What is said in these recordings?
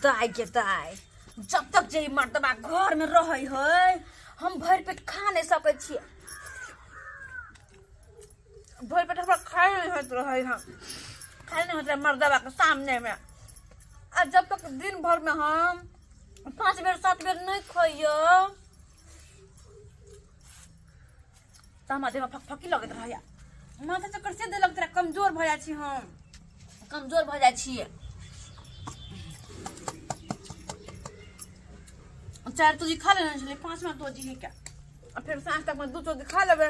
दाई के दाई जब तक जे मर्दबा घर में रहे है हम भर पेट खा नहीं सके छी। भर पेट हमरा खाए नहीं होत रहे हम खाए नहीं होत मर्दबा के सामने में। आ जब तक दिन भर में हम 5 बेर 7 बेर नहीं खाइयो त हमरा देह में फकफकी लगत रहया। माथा चक्कर से दे लगत रहा कमजोर भ जाय छी हम कमजोर भ जाय छी। चार तो जी खा लेना चाहिए 5 में तो जी है क्या और फिर सांझ तक में 2 चोटी खा लेबे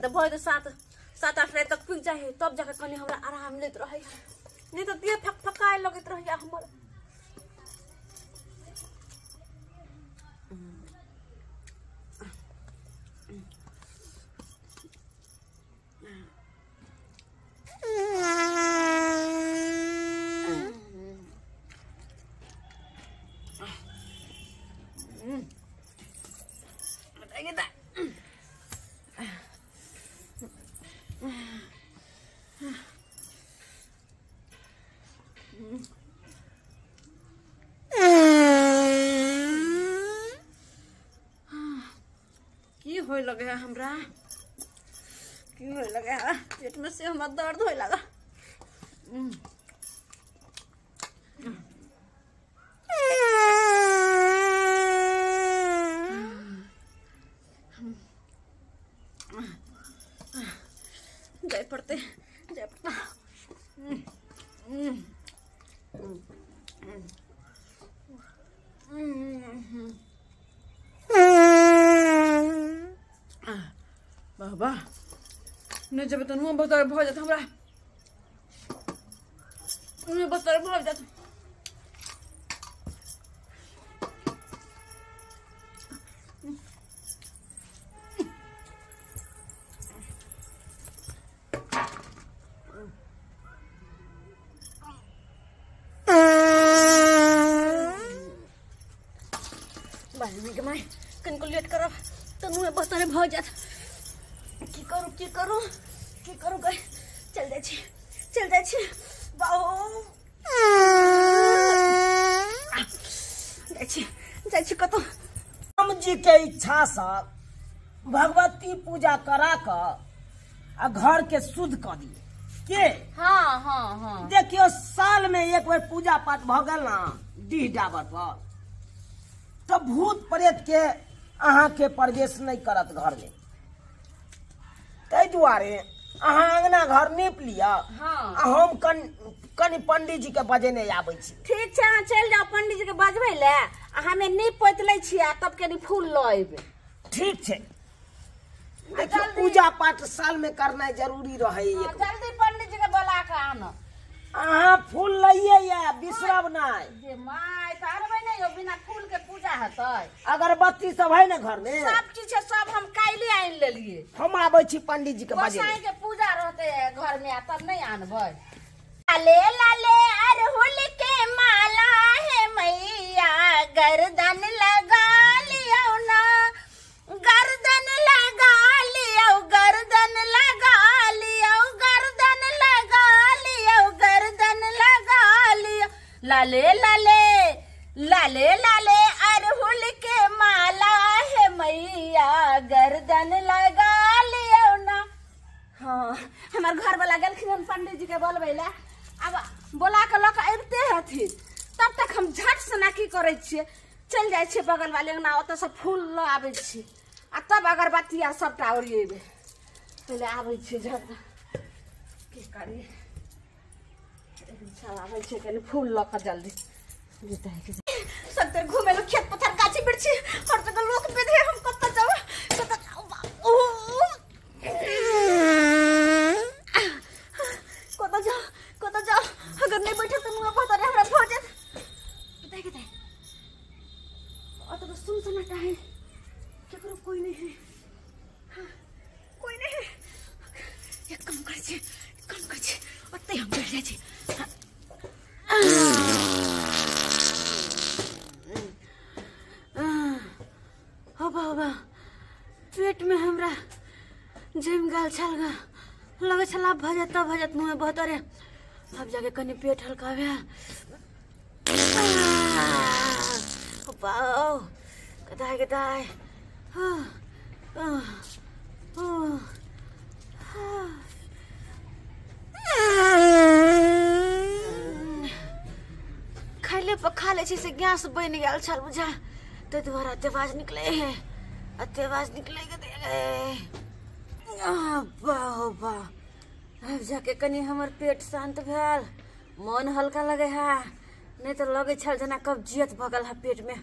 तो भोर 7-8 बजे तक पी जाए तब जाके कनी हमरा आराम लेत रहे नहीं तो देह फकफकाए लगत रहया हमर। की होय लगे है हमरा की होय लगे है पेट में से हमरा दर्द होय लगा। जाए पड़ते बाबा नहीं जब तो नुआ बतर भ जात हमरा नुआ बतर भ जात। बाजी के माय कनको लेट करब तो नुआ बतर भ जात। की करू गए चल जाए छी बाऊ जाए छी कतो। राम जी के इच्छा से भगवती पूजा करा कर आ घर के शुद्ध कर दिए के। हाँ देखियो साल में एक बार पूजा पाठ भ गल ना डीह डाबर पर तो भूत प्रेत के अहाँ के प्रवेश नहीं करत घर में। तै दुआरे अहाँ अंगना घर नीप लिया। हम कनी पंडित जी के बजेने आबै छी। ठीक छै अहाँ चल जाओ पंडित जी के बजबै ले हमें नीप पोत लै छी तब कनी फूल ल एबै। ठीक छै देखियो पूजा पाठ साल में करना जरूरी रहे। जल्दी पंडित जी के बुला के आना। अहाँ फूल लइए या बिसरब नहीं। जे माय करबै नहीं हो बिना फूल के पूजा हेतै। अगरबत्ती सब है ना घर में सब चीज है सब हम काइले आइन लेलिए। हम आबै छी पंडित जी के बजे गोसाई के पूजा रहते घर में तब नहीं आनबै। लाले लाले अरहुल के माला है मैया गर्दन लगा लियो ना गर्दन लगा लियो गर्दन लगा लियो गर्दन लगा लियो गर्दन लगा लियो। लाले लाले लाले लाले अरहुल के माला है मैया गर्दन लगा लियो ना। हाँ हमार घर वाला गेलखिन पंडित जी के बोलबै ला अब बोला के लक अबते हथिन तब तक हम झट से ना की करे छिए चल जाए छे बगल वाले अंगना ओत से फूल ल आबै छी आ तब अगरबत्ती आ सबटा ओरिएबे पहले आबै छी झट की करी चल आबै छी कनी फूल ल के जल्दी जेतै के सब तर घुमे लो खेत पथर गाछी बिरछी और तो लोग बेधे हम कत जाओ कत जाओ अगर नहीं बैठे तो मुंह बता हमरा भोजन बताए और तो सुनसनाटा है क्या करो कोई नहीं है। हाँ, कोई नहीं है एक काम कर छे ओते हम बैठ जाए छे। हवा पेट में हमरा जम गाल छल गा लगे छला भजत मुंह बहतरे अब जाके कनी पेट हल्का भे। बाओ गदाय गदाय खाइले पर खा ले से गैस बन गया छल बुझा तो दोबारा तेवाज निकले है तेवाज निकले अब जाके कनी हमर पेट शांत भेल मन हल्का लगे है नहीं तो लगे छल जना कब्जियत भगल है पेट में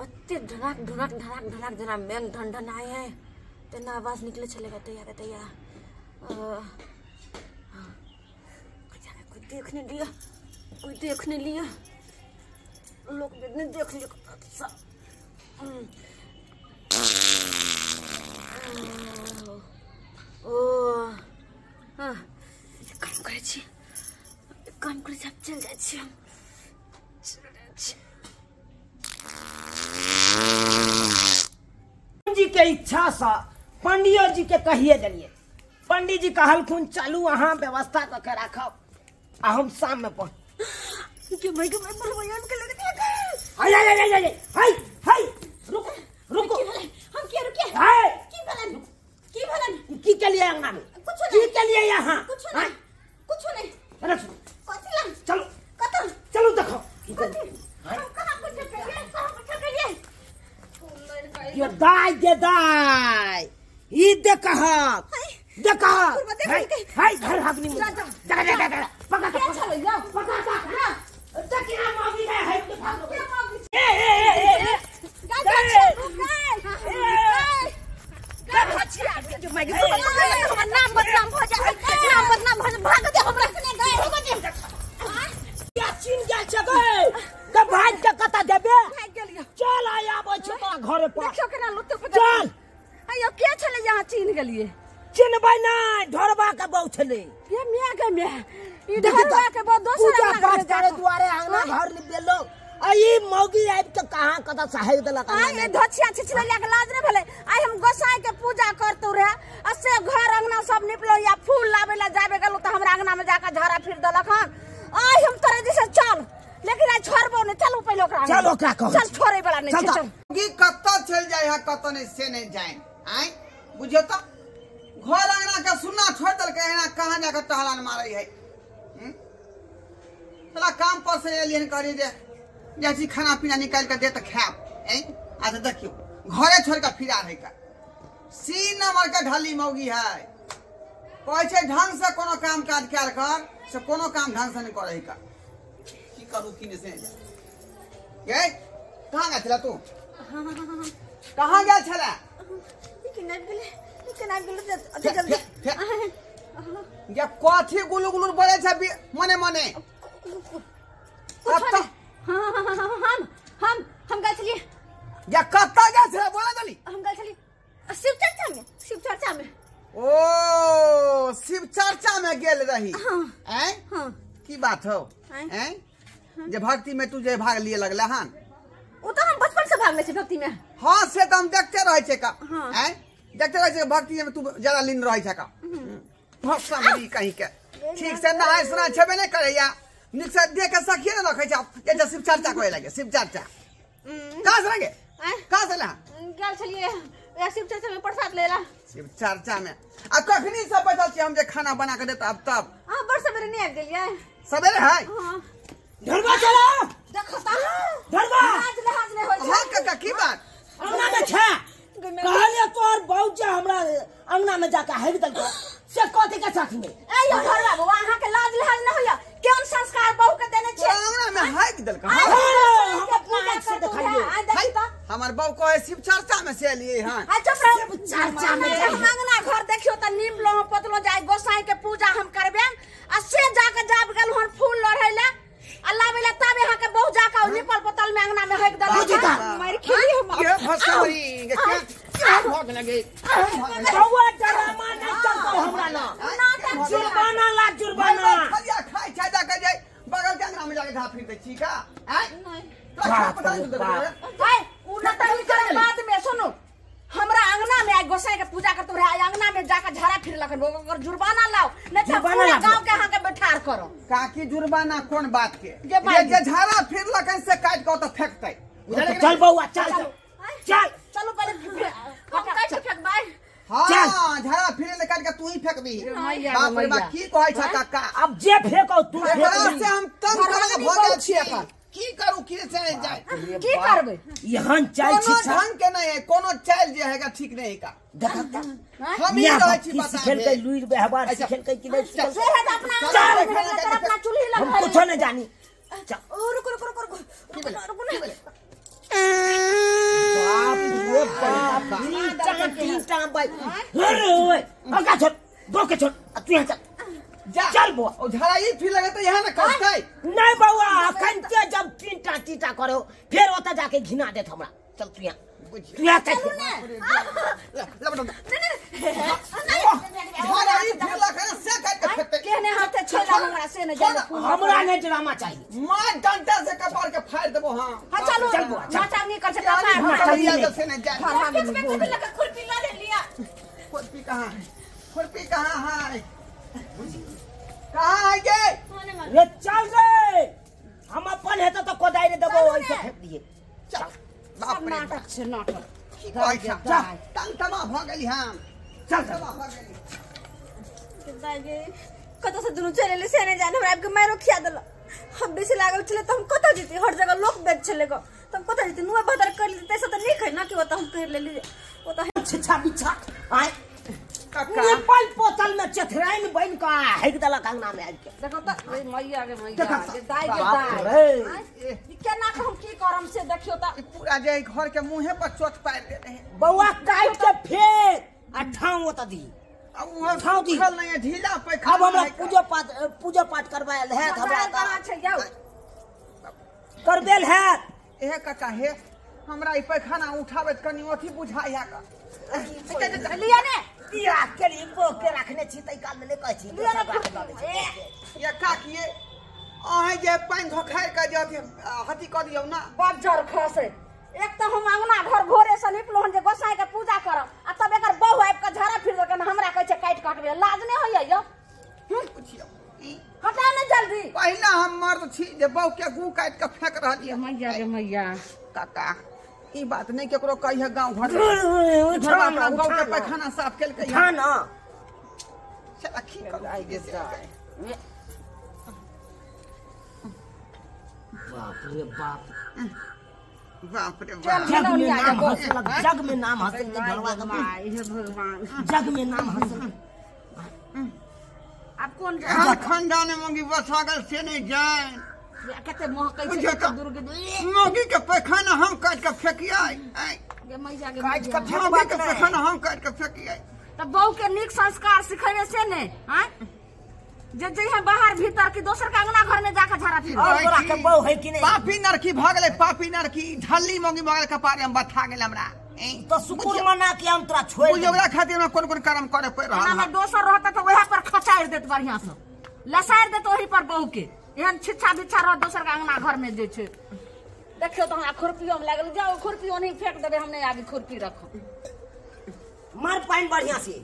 अत्ते ढनक ढनक ढनक ढनक जना मेंग ढन ढन आए हैं तेना आवाज निकले चलेगा तैयार है तैयार कोई देखने लिया लोग ने देख लिया काम करे चल जाए जी के इच्छा से पंडित जी के कहिए दिलिए पंडित जी कहलखुन चलू अहाँ व्यवस्था करके रखब आ हम शाम में पहुंच रुको हम क्या रुके की भलन की के लिए अंगना में की के लिए यहाँ कुछ नहीं चलो कतल चलो देखो हम कहां कुछ करिए ये दाई ई देखा हाय घर हगनी में पका तकिया मांगी है नाम बदनाम हो जाए भाग दे हमरा कने गए हो बजे क्या चिन जा छगै त भाग के कता देबे भाग गेलियो चल आया आबै छ तोरा घरे पर देखो केना लुत्ते पर चल अयो के छले यहां चिन गेलिए चिनबै नै ढोरबा के बहु छले ये मिया के मिया ई ढोरबा के बहु दोसर पूजा पाठ करे दुआरे आंगना घर निबेलो आई मौगी आब के कहां कदा सहाय देलक ये धछिया छिछले लाग लाज रे भले आई हम गोसाई के पूजा करतो रे असे घर अंगना सब निपलो या फूल लावे ला जाबे गेलो त हमरा अंगना में जाके झाड़ा फिर देलक हन आई हम तोरे दिस चल लेकिन आई छोड़बो ने चलो पहले ओकरा चल ओकरा कह चल छोड़े वाला नहीं चल की कत्ता चल जाए है कत्ता नहीं से नहीं जाए आए बुझियो त घर अंगना के सुन्ना छोड़ दल के ना कहां जाके टहलान मारै है चला काम पर से एलियन करी दे जैसी खाना पीना निकाल के दे त खाब हैं आज देखियो घरे छोड़ के फिरा है का सी नंबर के ढाली मौगी है कहै छै ढंग से कोनो काम काज कैल कर से कोनो काम ढंग से नहीं करे का की करू की ने से ये कहां गया छला तू कहां गया छला जल्दी ये कथी गुलु गुलु बोले छै मने मने कत्ता हम गए चलिए या कत्ता गया छला बोला जल्दी हम गए चलिए शिव चर्चा में ओ शिव चर्चा में गेल रही हैं की बात हो हैं जे भक्ति में तू जे भाग लिए लगला हन वो तो हम बचपन से भाग ले छी भक्ति में हां से तो हम देखते रहे छे का हैं देखते रहे छे भक्ति में तू ज्यादा लीन रहे छे का भक्सा मरी कहीं के ठीक से नहाय सुना छबे नहीं करैया निक से देख के सखिए न रखे छे जे शिव चर्चा कोई लगे शिव चर्चा कहां से लगे कहां से ला गेल छलिए या शिव चर्चा में प्रसाद लेला शिव चर्चा में आ कखनी से बैठल छी हम जे खाना बना के देता अब तब हां बड़ सवेरे नहीं आ गेलिए सवेरे है हां ढोरबा चला देखो ता ढोरबा लाज नहीं होय हां काका की बात अंगना में छे कहले तोर बहुजा हमरा अंगना में जाके हेग दल से कथि के साथ में ए यो ढोरबा बाबा अहाँ के लाज लिहाज न होया केन संस्कार बहु के देने छे अंगना में है कि दल का हम अपना आंख से दिखाइए आ देखी तो हमार बाबू को शिव चर्चा में से लिए हां आ चुप रहो चर्चा में अंगना घर देखियो त नीम लो पतलो जाय गोसाई के पूजा हम करबे आ से जाके जाब गेल हन फूल लड़ैला अल्लाह बेला तब यहां के बहु जाके निपल पतल में अंगना में हेक दल मार खेली हम ये भसौरी के क्या भोग लगे बउआ डरामा नहीं चलतो हमरा ना जुर्माना ला जुर्माना खलिया खाई छादा के जाय बगल के अंगना में जाके धा फिर दे ठीक है हाय उ न त निकल बाद में सुनो हमरा अंगना में आइ गोसाई के पूजा करतो रहे अंगना में जाके झाड़ा फिर लखन ओकर जुर्माना लाओ नहीं त पूरा गांव के यहां के बैठार करो काकी जुर्माना कौन बात के ये जे झाड़ा फिर लखन से काट के तो फेंकतै बुझल चल बउआ चल चल चलो पहले हम कैसे फेंकबै हाँ झाड़ा फिरे ले काट के तू ही फेंकबी बाप रे बाप की कहै छ काका अब जे फेंको तू एकरा से हम तंग करके भोगे छियै की करू की से जाय की करबै यहन चाल कोनो शिक्षा ढंग के नहीं है कोनो चाल जे हैगा ठीक नहीं का देखत हम ही रहै छी किसी बता खेल के लुइर व्यवहार सिखेल के कि नहीं सिखेल से है तो अपना चूल्ही हम लगा कुछ नहीं जानी रुको बाप रे बाप तीन टाइम भाई अरे ओए आगा छोड़ दो के छोड़ तू यहां चल चल बुआ ओ झाड़ा ही फिर लगे तो यहाँ ना करतै नहीं बउआ अखनते जब तीनटा टीटा करो फिर ओता जाके घिना देत हमरा चल तू यहां चल झाड़ा ही फिर लगे से काट के फेंकतै केने हाथे छेला हमरा से न जाने हमरा नहीं ड्रामा चाहिए मार डंडा से कपार के फाड़ देबो हां हां चलो चल बुआ चल माचा नहीं कर सकता है मार से नहीं जा किस में खुद लगा खुरपी ला ले लिया खुरपी कहाँ है कहाँ है के रे चल रे हम अपन है तो कोदाई रे देबो ऐसे फेंक दिए चल बाप रे नाटक से नाटक की कहै छ तंग तमा भ गेली हम चल तमा भ गेली दागे कत से दुनु चले ले से ने जाने हमरा आपके मारो खिया देला हम बेसी लागल छले तो हम कत जीती हर जगह लोक बेच छले को तुम कत जीती नुआ बदर कर लेते से तो नहीं खै ना कि वो तो हम कर ले ली वो तो छिछा बिछा आए काका नेपाल पोतल में चथराइन बन का हैक दला कंगना में आज के देखो तो मैया के दाई के बाप दाई रे ई केना के हम की करम से देखियो त पूरा जे घर के मुंहे पर चोट पार दे रहे बउआ काट के फेंक आ ठाव ओत दी अब वहां ठाव दी खल नहीं ढीला पे अब हमरा पूजा पाठ करवायल है हमरा कहां छै जाओ करबेल है एहे काका हे हमरा ई पैखाना उठावे कनी अथी बुझाया का लिया ने दिया के लिए बो के रखने छी तई काल में ले कहै छी ये काकिए अहे जे पानी धोखार के जे हती क दियौ ना बाजार खसे एक तो हम अंगना घर भोरे से निकलो जे गोसाई के पूजा करब आ तब एकर बहु आब के झरा फिर के हमरा कहै छै काट काटबे लाज नै होइया यो पूछियो हटा ने जल्दी पहिला हम मर्द छी जे बहु के गू काट के फेंक रहलिए मैया गे मैया काका ई बात नहीं केकरो कहिए गांव घर में गांव के पैखाना साफ केल के हां ना चल की करू जैसे बाप रे बाप बाप रे जग में नाम हासिल के घरवा के हे भगवान जग में नाम हासिल अब कौन खानदान में बसा गल से नहीं जाए कते मोह कैसे दुर्ग मोगी के पैखाना हम काट के फेंकिए गे मैया गे काट के मोगी के पैखाना हम काट के फेंकिए त बहु के नीक संस्कार सिखावे से ने हैं जे जे बाहर भीतर की दोसर के अंगना घर में जाके झरा फिर और तोरा के बहू है कि नहीं पापी नरकी भ गेलै पापी नरकी ढल्ली मोगी मगल कपारे हम बथा गेल हमरा तो शुक्र मना के हम तोरा छोड़ बुझ ओकरा खातिर में कोन कोन कर्म करे पड़ एना रहल में दोसर रहता तो वही पर खचार देत बढ़िया से लसार देत वही पर बहु के एहन छिछा बिछा रह दोसर के अंगना घर में जे छै देखियो तो हमरा खुरपियो में लागल जाओ खुरपियो नहीं फेंक देबे हम नहीं आगे खुरपी रखो मार पाइन बढ़िया से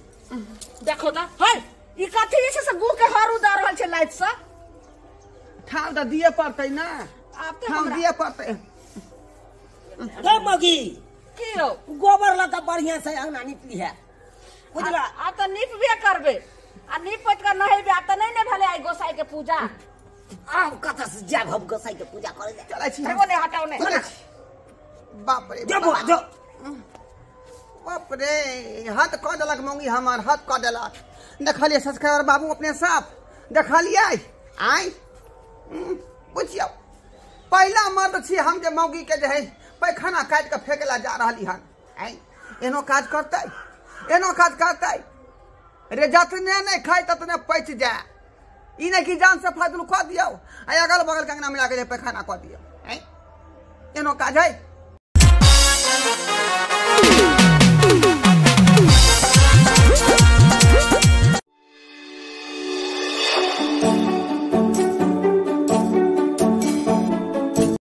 देखो तो है ई कथि से गु के हर उदार रहल छै लाइट से ठाव द दिए पड़तै ना आप तो ठाव दिए पड़तै हे मगी की हो गोबर लगा बढ़िया से अंगना निपली है बुझला आ तो निपबे करबे आ निपट कर नहेबे आ तो नहीं ने भले आई गोसाई के पूजा आब कथा से जाब हम गोसाई के पूजा करे ले चलै छी एगो ने हटाओ ने बाप रे जो बुआ जो बाप रे हाथ क देलक मोंगी हमार हाथ क देलक देखलिए सब्सक्राइबर बाबू अपने साफ देखलिए आई बुझियो पहला मर्द छी हम जे मौगी के जे है पैखाना काट के फेंकला जा रहली हन आई एनो काज करतै रे जतने नहीं खाई ततने पैच जाए ई नहीं कि जान से फादुल कह दियो आ अगल बगल के अंगना मिला के पैखाना कह दियो आई एनो काज है